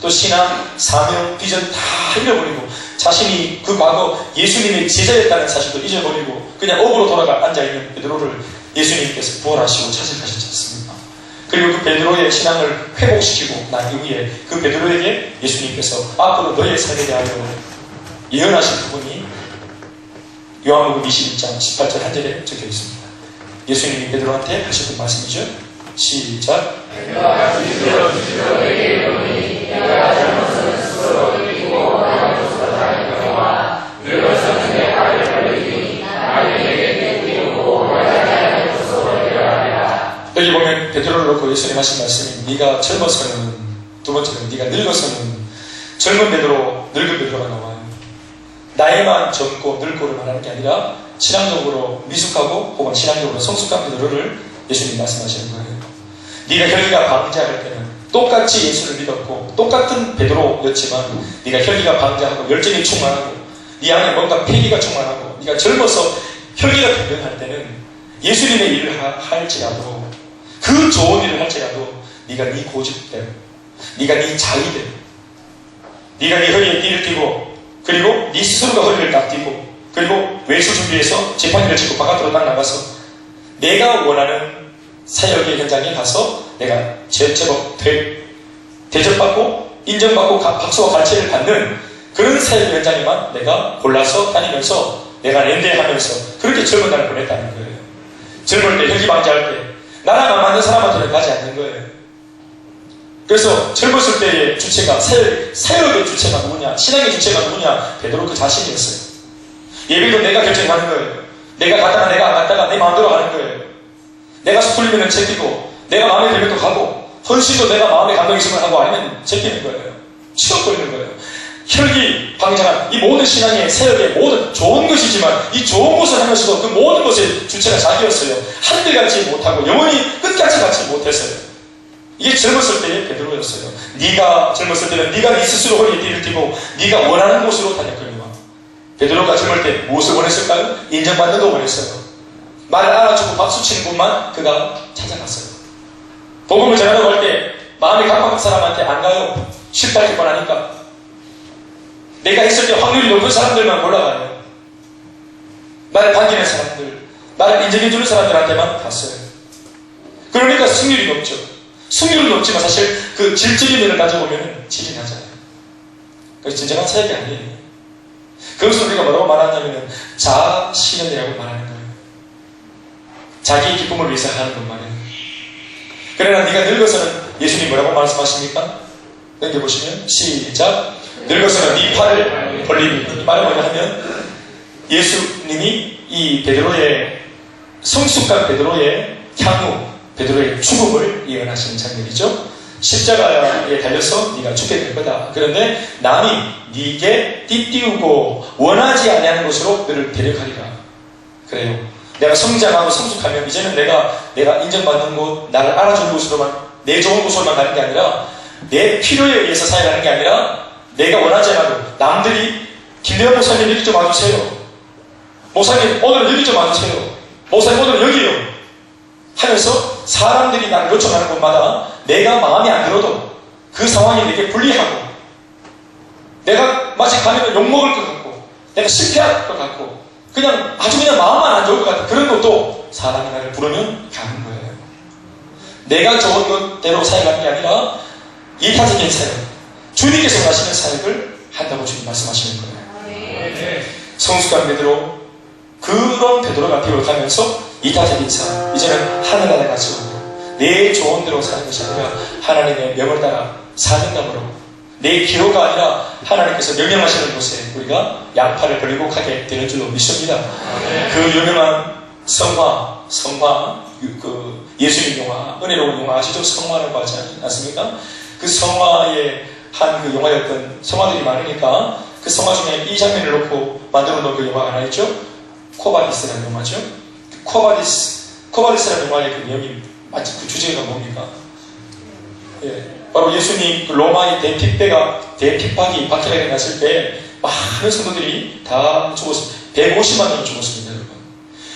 또 신앙, 사명, 비전 다 잃어버리고 자신이 그 과거 예수님의 제자였다는 사실도 잊어버리고 그냥 업으로 돌아가 앉아있는 베드로를 예수님께서 부활하시고 찾아가셨지 않습니까? 그리고 그 베드로의 신앙을 회복시키고 난 이후에 그 베드로에게 예수님께서 앞으로 너의 삶에 대하여 예언하신 부분이 요한복음 21장 18절 한 절에 적혀 있습니다. 예수님이 베드로한테 하셨던 말씀이죠. 시작. 여기 보면 베드로를 놓고 예수님 하신 말씀이, 네가 젊어서는, 두 번째는 네가 늙어서는, 젊은 베드로, 늙은 베드로가 나와요. 나이만 젊고 늙고를 말하는 게 아니라 신앙적으로 미숙하고 혹은 신앙적으로 성숙한 베드로를 예수님 말씀하시는 거예요. 네가 혈기가 방자할 때는 똑같이 예수를 믿었고 똑같은 베드로였지만 네가 혈기가 방자하고 열정이 충만하고 네 안에 뭔가 패기가 충만하고 네가 젊어서 혈기가 변변할 때는 예수님의 일을 할지라도, 그 좋은 일을 할지라도 네가 네 고집대로, 네가 네 자의대로, 네가 네 허리에 띠를 띠고 그리고 네 스스로가 허리를 딱 띠고 그리고 외수 준비해서 지팡이를 짚고 바깥으로 딱 나가서 내가 원하는 사역의 현장에 가서 내가 제법 대접받고 인정받고 박수와 가치를 받는 그런 사역 현장에만 내가 골라서 다니면서 내가 연대하면서 그렇게 젊은 날을 보냈다는 거예요. 젊을 때, 혈기방자할 때 나랑 안 맞는 사람한테는 가지 않는 거예요. 그래서 젊었을 때의 주체가, 사역의 주체가 누구냐, 신앙의 주체가 누구냐, 베드로 그 자신이었어요. 예배도 내가 결정하는 거예요. 내가 갔다가 내가 안 갔다가 내 마음대로 하는 거예요. 내가 스풀리면 제끼고 내가 마음에 들면 또 가고 헌신도 내가 마음에 감동 있으면 하고 아니면 제끼는 거예요. 치워버리는 거예요. 혈기 방장한 이 모든 신앙의 사역의 모든 좋은 것이지만 이 좋은 것을 하면서도 그 모든 것의 주체가 자기였어요. 한들 갖지 못하고 영원히 끝까지 갖지 못했어요. 이게 젊었을 때의 베드로였어요. 네가 젊었을 때는 네가 네 스스로 허리에 띠를 띠고 네가 원하는 곳으로 다녔거니와. 베드로가 젊을 때 무엇을 원했을까요? 인정받는 거 원했어요. 말을 알아주고 박수치는 곳만 그가 찾아갔어요. 복음을 전하려고 할 때 마음이 강박한 사람한테 안 가요. 실패할 뻔하니까. 내가 있을 때 확률이 높은 사람들만 골라가요. 나를 반기는 사람들, 나를 인정해주는 사람들한테만 갔어요. 그러니까 승률이 높죠. 승률은 높지만 사실 그 질적인 면을 따져보면 질이 나잖아요. 그래서 진정한 사역이 아니에요. 그것을 우리가 뭐라고 말하냐면 자아실현이라고 말하는 거예요. 자기의 기쁨을 위해서 하는 것만은. 그러나 네가 늙어서는 예수님 뭐라고 말씀하십니까? 넘겨보시면 시작. 늙어서는 네 팔을 벌리니. 이 말은 뭐냐 하면 예수님이 이 베드로의 성숙한 베드로의 향후 베드로의 죽음을 예언하시는 장면이죠. 십자가에 달려서 네가 죽게 될 거다. 그런데 남이 네게 띠띠우고 원하지 아니하는 곳으로 너를 데려가리라. 그래요. 내가 성장하고 성숙하면 이제는 내가 인정받는 곳, 나를 알아주는 곳으로만, 내 좋은 곳으로만 가는 게 아니라 내 필요에 의해서 살아가는 게 아니라 내가 원하지 않아도 남들이 김대현 목사님 여기 좀 와주세요. 목사님 오늘은 여기 좀 와주세요. 목사님 오늘은 여기요. 하면서 사람들이 나를 요청하는 곳마다 내가 마음에 안 들어도 그 상황이 내게 불리하고 내가 마치 가면 욕먹을 것 같고 내가 실패할 것 같고 그냥 아주 그냥 마음만 안 좋을 것 같은 그런 것도 사람이 나를 부르면 가는 거예요. 내가 좋은 것대로 사역하는 게 아니라 이타적인 사역, 주님께서 원하시는 사역을 한다고 주님 말씀하시는 거예요. 성숙한 베드로, 그런 베드로가 비롯하면서 이타적인 사역, 이제는 하늘나라 가지고 내 좋은 대로 사는 것이 아니라 하나님의 명을 따라 사명감으로 내 기호가 아니라 하나님께서 명령하시는 곳에 우리가 양팔을 벌리고 가게 되는 줄로 믿습니다. 그 유명한 성화, 그 예수님 영화, 은혜로운 영화 아시죠? 성화라고 하지 않습니까? 그 성화의 한 그 영화였던 성화들이 많으니까 그 성화 중에 이 장면을 놓고 만들어 놓은 그 영화가 하나 있죠? 코바디스라는 영화죠. 코바디스라는 영화의 그 내용이 마치 그 주제가 뭡니까? 예, 바로 예수님 그 로마의 대핍박이 박해가 일어났을 때 많은 성도들이 다 죽었습니다. 150만 명이 죽었습니다, 여러분.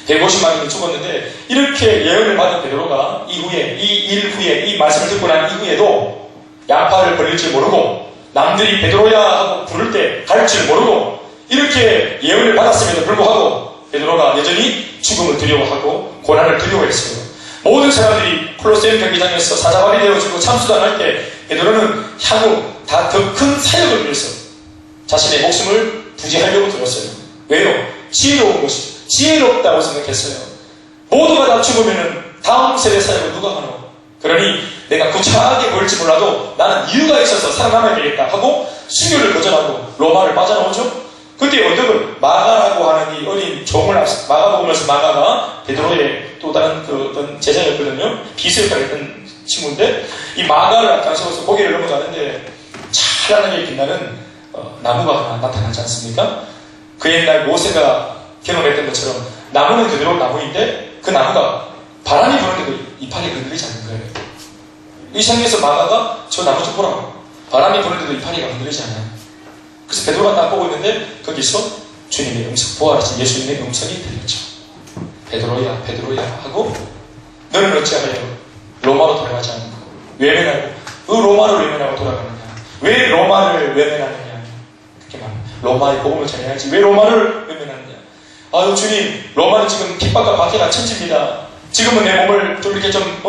150만 명이 죽었는데 이렇게 예언을 받은 베드로가 이후에 이 일 후에 이 말씀을 듣고 난 이후에도 양팔을 벌릴 줄 모르고 남들이 베드로야 하고 부를 때 갈 줄 모르고 이렇게 예언을 받았음에도 불구하고 베드로가 여전히 죽음을 두려워하고 고난을 두려워했어요. 모든 사람들이 콜로세움 경기장에서 사자발이 되어지고 참수당할 때 베드로는 향후 다 더 큰 사역을 위해서 자신의 목숨을 부지하려고 들었어요. 왜요? 지혜로운 것이죠. 지혜롭다고 생각했어요. 모두가 다 죽으면 다음 세대 사역을 누가 하노? 그러니 내가 구차하게 보일지 몰라도 나는 이유가 있어서 살아남아야 되겠다 하고 순교를 거절하고 로마를 빠져나오죠. 그때 언덕을 마가라고 하는 이 어린 종을 마가 보면서 마가가 베드로의 또 다른 그 어떤 제자였거든요. 비서 역할을 했던 친구인데 이 마가를 앞장서서 고개를 넘어가는데 찬란하게 빛나는 나무가 하나 나타나지 않습니까? 그 옛날 모세가 경험했던 것처럼 나무는 그대로 나무인데 그 나무가 바람이 부는데도 이파리 흔들리지 않는 거예요. 이 상황에서 마가가 저 나무 좀 보라고. 바람이 부는데도 이파리가 흔들리지 않아요. 그래서 베드로가 딱 보고 있는데 거기서 주님의 음성, 부활하신 예수님의 음성이 들렸죠. 베드로야, 베드로야 하고 너는 어찌하여 로마로 돌아가지 않는가? 외면하고 왜 로마를 외면하고 돌아가느냐? 왜 로마를 외면하느냐? 그렇게 말합니다. 로마의 복음을 전해야지 왜 로마를 외면하느냐? 아유 주님, 로마는 지금 핍박과 박해가 천지입니다. 지금은 내 몸을 좀 이렇게 좀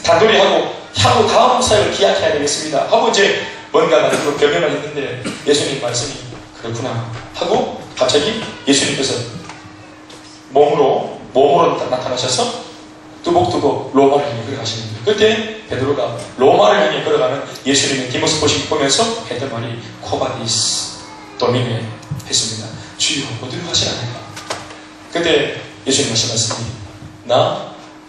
단돌이 하고 향후 다음 사역을 기약해야 되겠습니다. 하고 이제 뭔가 변명을 했는데 예수님 말씀이 그렇구나 하고 갑자기 예수님께서 몸으로 나타나셔서 뚜벅뚜벅 로마를 향해 걸어가시는 거예요. 그때 베드로가 로마를 향해 걸어가는 예수님의 뒷모습 보면서 했던 말이 코바디스 도미네 했습니다. 주여 어디로 가시나요? 그때 예수님 말씀이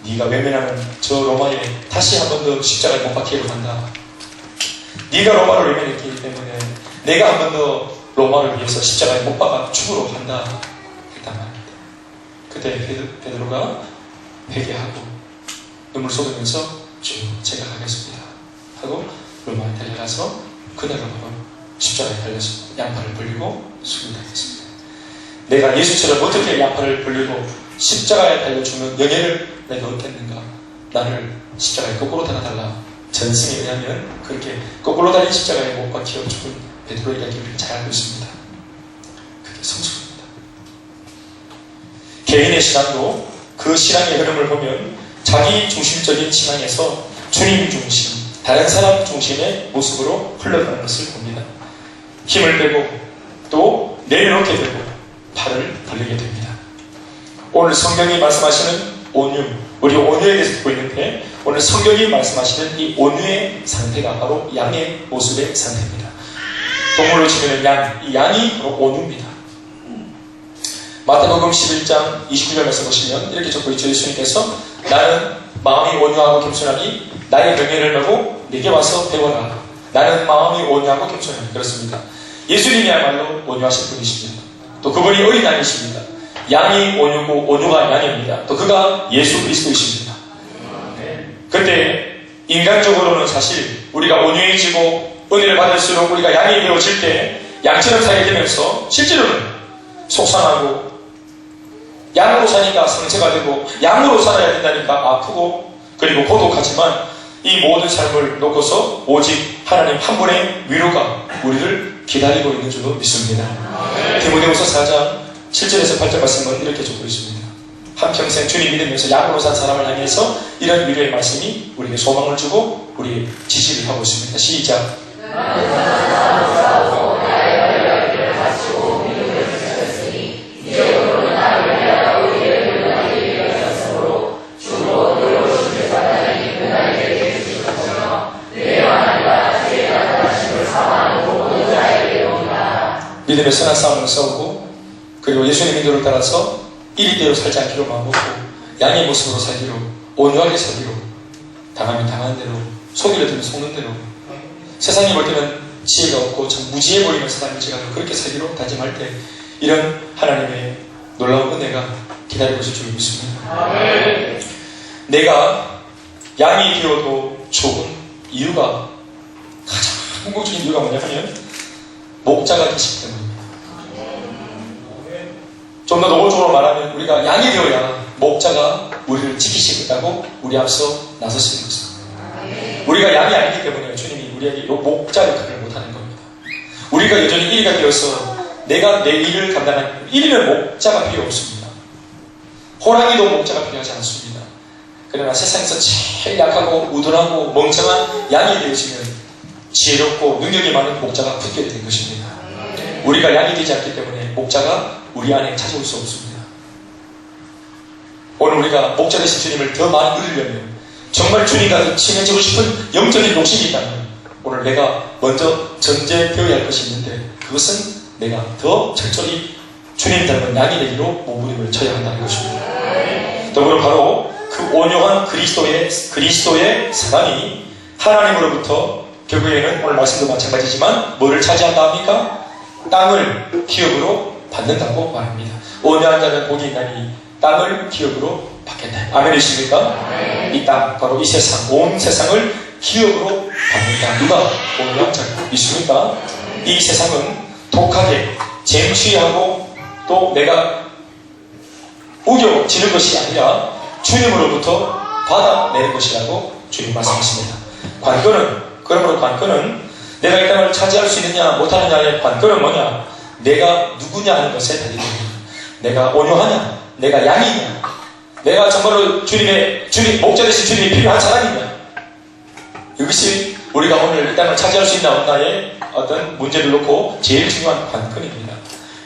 네가 외면하는 저 로마에 다시 한 번 더 십자가에 못 박히려고 한다. 네가 로마를 외면했기 때문에 내가 한 번 더 로마를 위해서 십자가에 못 박아 죽으러 한다 했단 말입니다. 그때 베드로가 회개하고 눈물 쏟으면서 주여 제가 가겠습니다 하고 로마에 달려가서 그날로 바로 십자가에 달려서 양팔을 벌리고 수금당했습니다. 내가 예수처럼 어떻게 양팔을 벌리고 십자가에 달려 죽는 영예를 내가 얻겠는가? 나를 십자가에 거꾸로 달아달라. 전승에 의하면 그렇게 거꾸로 달린 십자가에 못 박혀 죽은 베드로의 이야기를 잘 알고 있습니다. 그게 성숙입니다. 개인의 신앙도 그 신앙의 흐름을 보면 자기 중심적인 신앙에서 주님 중심, 다른 사람 중심의 모습으로 흘러가는 것을 봅니다. 힘을 빼고 또 내려놓게 되고 팔을 벌리게 됩니다. 오늘 성경이 말씀하시는 온유, 우리 온유에 대해서 듣고 있는데 오늘 성경이 말씀하시는 이 온유의 상태가 바로 양의 모습의 상태입니다. 동물로 치면 양, 이 양이 바로 온유입니다. 마태복음 11장 29절에서 보시면 이렇게 적고 있죠. 예수님께서 나는 마음이 온유하고 겸손하니 나의 명예를 메고 내게 와서 배워라. 나는 마음이 온유하고 겸손하니. 그렇습니다. 예수님이야말로 온유하신 분이십니다. 또 그분이 어린 양이십니다. 양이 온유고 온유가 양입니다. 또 그가 예수 그리스도이십니다. 그때 인간적으로는 사실 우리가 온유해지고 은혜를 받을수록 우리가 양이 되어질 때 양처럼 살게 되면서 실제로는 속상하고, 양으로 사니까 상처가 되고, 양으로 살아야 된다니까 아프고, 그리고 고독하지만 이 모든 삶을 놓고서 오직 하나님 한 분의 위로가 우리를 기다리고 있는 줄로 믿습니다. 디모데후서 4장 7절에서 8절 말씀은 이렇게 적고 있습니다. 한평생 주님 믿으면서 양으로 산 사람을 향해서 이런 위로의 말씀이 우리에게 소망을 주고 우리의 지시를 하고 있습니다. 시작. 믿음의 선한 싸움을 싸우고, 그리고 예수님의 인도를 따라서 이리대로 살지 않기로 마음먹고 양의 모습으로 살기로, 온유하게 살기로, 당하면 당하는 대로, 속이려 들면 속는 대로, 세상이 볼 때는 지혜가 없고 참 무지해 보이는 사람을 제가 그렇게 살기로 다짐할 때 이런 하나님의 놀라운 은혜가 기다리고 있을 줄 믿습니다. 내가 양이 되어도 좋은 이유가, 가장 궁극적인 이유가 뭐냐면 목자가 계시기 때문입니다. 좀 더 노골적으로 말하면 우리가 양이 되어야 목자가 우리를 지키시겠다고 우리 앞서 나섰을 것입니다. 우리가 양이 아니기 때문에 주님이 우리에게 목자 역할을 못하는 겁니다. 우리가 여전히 1위가 되어서 내가 내 일을 감당하는 1위는 목자가 필요 없습니다. 호랑이도 목자가 필요하지 않습니다. 그러나 세상에서 제일 약하고 우둔하고 멍청한 양이 되어지면 지혜롭고 능력이 많은 목자가 붙게 된 것입니다. 우리가 양이 되지 않기 때문에 목자가 우리 안에 찾아올 수 없습니다. 오늘 우리가 목자 되신 주님을 더 많이 누리려면, 정말 주님과 친해지고 싶은 영적인 욕심이 있다면 오늘 내가 먼저 전제되어야 할 것이 있는데, 그것은 내가 더 철저히 주님 닮은 양이 되기로 몸부림을 쳐야 한다는 것입니다. 더불어 바로 그 온유한 그리스도의 사랑이 하나님으로부터 결국에는 오늘 말씀도 마찬가지지만 뭐를 차지한다 합니까? 땅을 기업으로 받는다고 말합니다. 온유한 자는 복이 있나니 땅을 기업으로 받겠다. 아멘이십니까? 이 땅, 바로 이 세상, 온 세상을 기업으로 받는다. 누가 온유한 자가 있습니까? 이 세상은 독하게 쟁취하고 또 내가 우겨지는 것이 아니라 주님으로부터 받아내는 것이라고 주님 말씀하십니다. 그러므로 관건은 내가 이 땅을 차지할 수 있느냐 못하느냐의 관건은 뭐냐? 내가 누구냐 하는 것에 달려있습니다. 내가 온유하냐? 내가 양이냐? 내가 정말로 목자 되신 주님이 필요한 사람이냐? 이것이 우리가 오늘 이 땅을 차지할 수 있나 없나의 어떤 문제를 놓고 제일 중요한 관건입니다.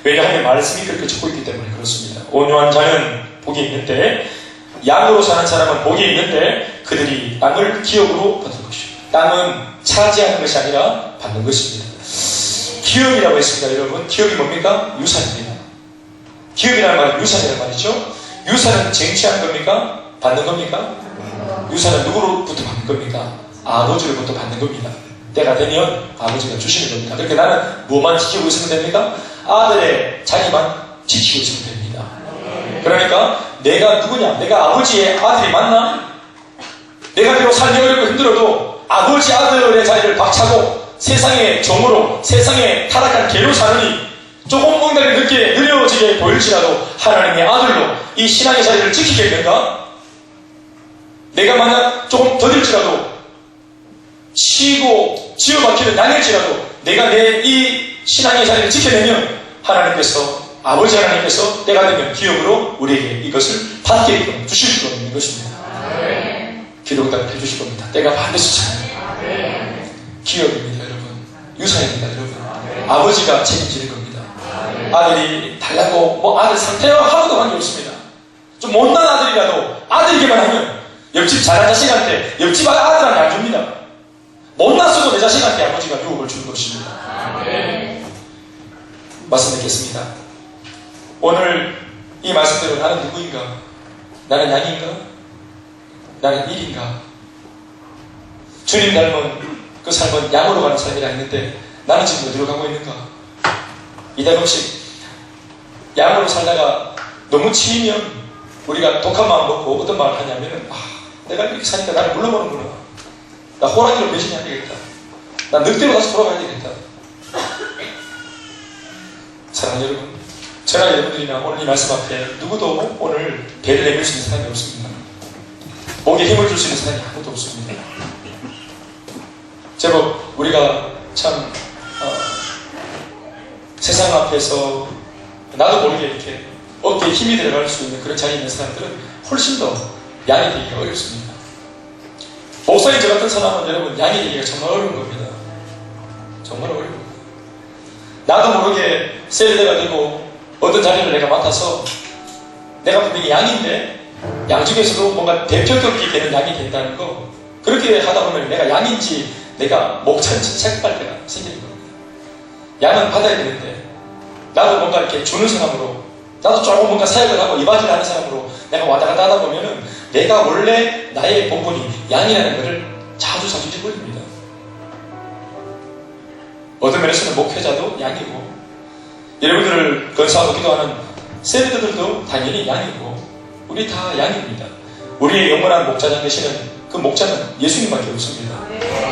왜냐하면 말씀이 그렇게 적고 있기 때문에 그렇습니다. 온유한 자는 복이 있는데, 양으로 사는 사람은 복이 있는데 그들이 땅을 기업으로 받을 것입니다. 땅은 차지하는 것이 아니라 받는 것입니다. 기업이라고 했습니다. 여러분, 기업이 뭡니까? 유산입니다. 기업이라는 말은 유산이라는 말이죠. 유산은 쟁취하는 겁니까? 받는 겁니까? 유산은 누구로부터 받는 겁니까? 아버지로부터 받는 겁니다. 때가 되면 아버지가 주시는 겁니다. 그렇게 나는 뭐만 지키고 있으면 됩니까? 아들의 자기만 지키고 있으면 됩니다. 그러니까 내가 누구냐? 내가 아버지의 아들이 맞나? 내가 비록 살기 어렵고 힘들어도 아버지 아들의 자리를 박차고 세상의 종으로, 세상의 타락한 개로 사느니 조금 엉덩이 늦게 느려지게 보일지라도 하나님의 아들로 이 신앙의 자리를 지키겠는가? 내가 만약 조금 더딜지라도 치고 지어박히는 양일지라도 내가 내 이 신앙의 자리를 지켜내면 하나님께서, 아버지 하나님께서 때가 되면 기업으로 우리에게 이것을 받게 주실 수가 있는 것입니다. 기도가 해주실 겁니다. 때가 반드시 차요. 기업입니다, 여러분. 유산입니다, 여러분. 아버지가 책임지는 겁니다. 아들이 달라고 아들 상태와 하나도 관계없습니다. 좀 못난 아들이라도 아들에게만 하면 옆집 잘한 자식한테 옆집 아들한테 안 줍니다. 못났어도 내 자식한테 아버지가 유혹을 주는 것입니다. 말씀 듣겠습니다. 오늘 이 말씀대로 나는 누구인가? 나는 양인가? 나는 일인가? 주님 닮은 그 삶은 양으로 가는 삶이라 했는데 나는 지금 어디로 가고 있는가? 이다금씩 양으로 살다가 너무 치이면 우리가 독한 마음 먹고 어떤 말을 하냐면 내가 이렇게 사니까 나를 물러보는구나. 나 호랑이로 배신해야 되겠다. 나 늑대로 다시 돌아가야 되겠다. 사랑하는 여러분, 저나 여러분들이나 오늘 이 말씀 앞에 누구도 오늘 배를 내밀 수 있는 사람이 없습니다. 목에 힘을 줄 수 있는 사람이 아무도 없습니다. 제법 우리가 참 세상 앞에서 나도 모르게 이렇게 어깨에 힘이 들어갈 수 있는 그런 자리에 있는 사람들은 훨씬 더 양이 되기가 어렵습니다. 목사님 저 같은 사람은 여러분 양이 되기가 정말 어려운 겁니다. 정말 어려운 겁니다. 나도 모르게 셀레가 되고 어떤 자리를 내가 맡아서 내가 분명히 양인데 양 중에서도 뭔가 대표격이 되는 양이 된다는 거, 그렇게 하다 보면 내가 양인지 내가 목차인지 착각할 때가 생기는 겁니다. 양은 받아야 되는데 나도 뭔가 이렇게 주는 사람으로, 나도 조금 뭔가 사역을 하고 이바지를 하는 사람으로 내가 왔다 갔다 하다 보면은 내가 원래 나의 본분이 양이라는 것을 자주 잊어버립니다. 어떤 면에서는 목회자도 양이고, 여러분들을 건사하고 기도하는 세리들도 당연히 양이고, 우리 다 양입니다. 우리의 영원한 목자장 되시는 그 목자는 예수님밖에 없습니다.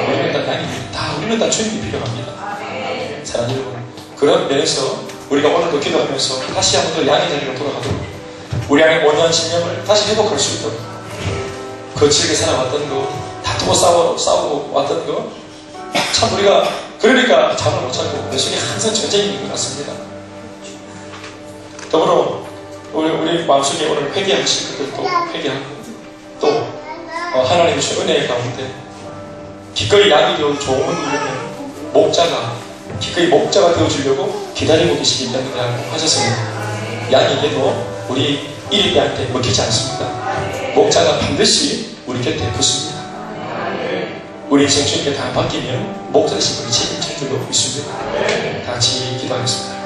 우리는 다 양입니다. 우리는 다 주님이 필요합니다. 사랑하는 여러분, 그런 면에서 우리가 오늘도 기도하면서 다시 한번 더 양의 자리로 돌아가도록, 우리 안에 온전한 신념을 다시 회복할 수 있도록, 거칠게 살아왔던 거, 다투고 싸우고 왔던 거, 참 우리가 그러니까 잠을 못 자고 내 속에 항상 전쟁인 것 같습니다. 더불어 우리 마음속에 오늘 회개하실 것들도 회개하고, 또 하나님의 은혜의 가운데 기꺼이 양이 되어 좋은 우리는 목자가 기꺼이 목자가 되어주려고 기다리고 계시기 때문에 하셨습니다. 양에게도 우리 이리배한테 먹히지 않습니다. 목자가 반드시 우리 곁에 붙습니다. 우리 인생 주님께 다 맡기면 목자 되신 분이 책임질 줄로 믿습니다. 다 같이 기도하겠습니다.